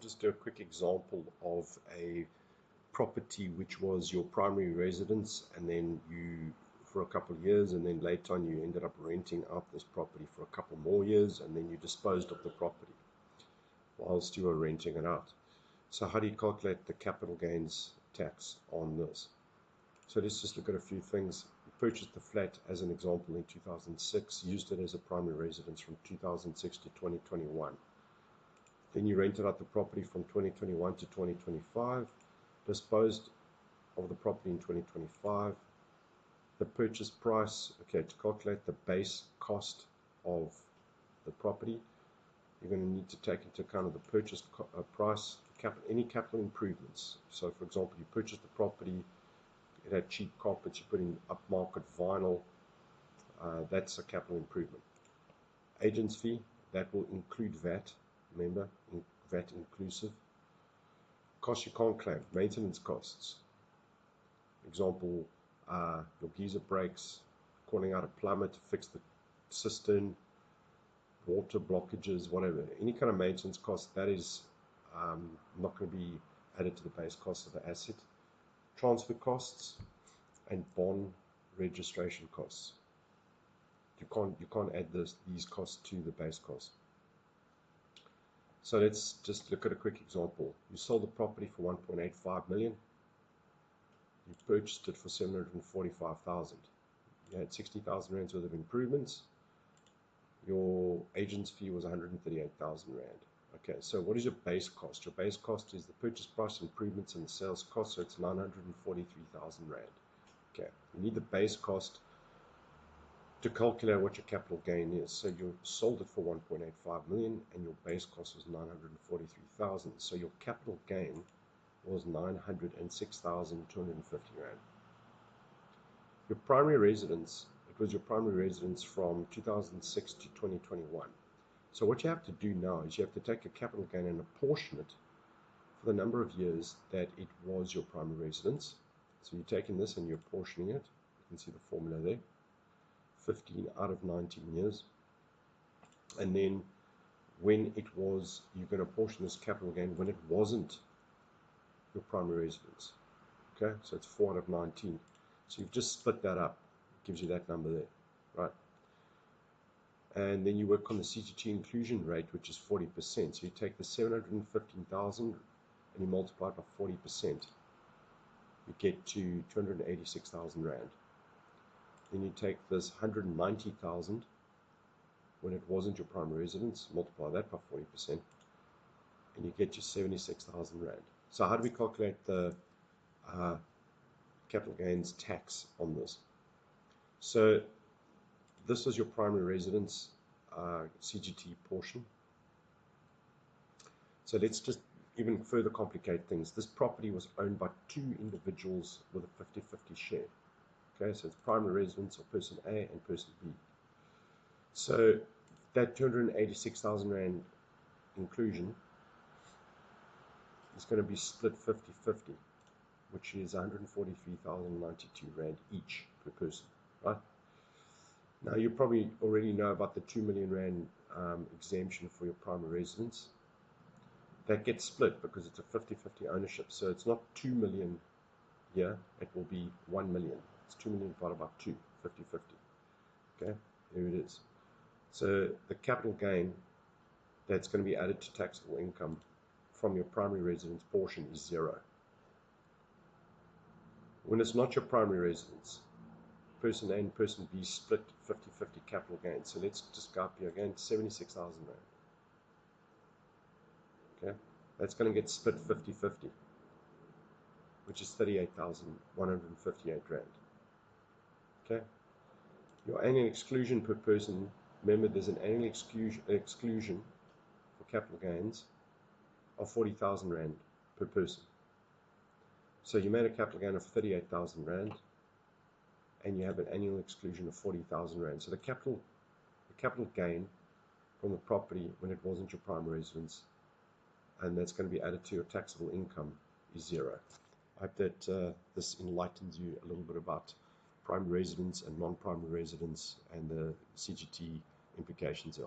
just do a quick example of a property which was your primary residence, and then you, for a couple of years, and then later on you ended up renting out this property for a couple more years, and then you disposed of the property whilst you were renting it out. So how do you calculate the capital gains tax on this? So let's just look at a few things. You purchased the flat, as an example, in 2006, used it as a primary residence from 2006 to 2021. Then you rented out the property from 2021 to 2025, disposed of the property in 2025. The purchase price, okay, to calculate the base cost of the property, you're going to need to take into account the purchase price, any capital improvements. So, for example, you purchased the property, it had cheap carpets, you put in upmarket vinyl, that's a capital improvement. Agent's fee, that will include VAT, remember, VAT inclusive. Costs you can't claim, maintenance costs. Example, your geyser breaks, calling out a plumber to fix the cistern, water blockages, whatever. Any kind of maintenance cost, that is not going to be added to the base cost of the asset. Transfer costs and bond registration costs. You can't add these costs to the base cost. So let's just look at a quick example. You sold the property for 1.85 million. You purchased it for 745,000. You had 60,000 rands worth of improvements. Your agent's fee was 138,000 rand. Okay, so what is your base cost? Your base cost is the purchase price, improvements, and the sales cost, so it's 943,000 rand. Okay, you need the base cost to calculate what your capital gain is. So you sold it for 1.85 million, and your base cost was 943,000. So your capital gain was 906,250 rand. Your primary residence, it was your primary residence from 2006 to 2021. So what you have to do now is you have to take your capital gain and apportion it for the number of years that it was your primary residence. So you're taking this and you're apportioning it. You can see the formula there. 15 out of 19 years. And then when it was, you're going to apportion this capital gain when it wasn't your primary residence. Okay, so it's 4 out of 19. So you've just split that up. It gives you that number there, right? And then you work on the CGT inclusion rate, which is 40%. So you take the 715,000 and you multiply it by 40%. You get to 286,000 rand. Then you take this 190,000 when it wasn't your primary residence, multiply that by 40%, and you get you 76,000 rand. So how do we calculate the capital gains tax on this? So this was your primary residence CGT portion. So let's just even further complicate things. This property was owned by two individuals with a 50-50 share. Okay, so it's primary residence of person A and person B. So that 286,000 rand inclusion is going to be split 50-50, which is 143,092 rand each per person, right? Now you probably already know about the 2 million rand exemption for your primary residence. That gets split because it's a 50-50 ownership, so it's not 2 million here, it will be 1 million. It's 2 million divided by 2, 50-50. Okay, there it is. So the capital gain that's going to be added to taxable income from your primary residence portion is 0. When it's not your primary residence, person A and person B split 50-50 capital gain. So let's just go up here again, 76,000 rand. Okay, that's going to get split 50-50, which is 38,158 rand. Okay, your annual exclusion per person, remember there's an annual exclusion for capital gains of 40,000 rand per person. So you made a capital gain of 38,000 rand, and you have an annual exclusion of 40,000 rand. So the capital gain from the property when it wasn't your primary residence, and that's going to be added to your taxable income, is 0. I hope that this enlightens you a little bit about primary residence and non-primary residence and the CGT implications of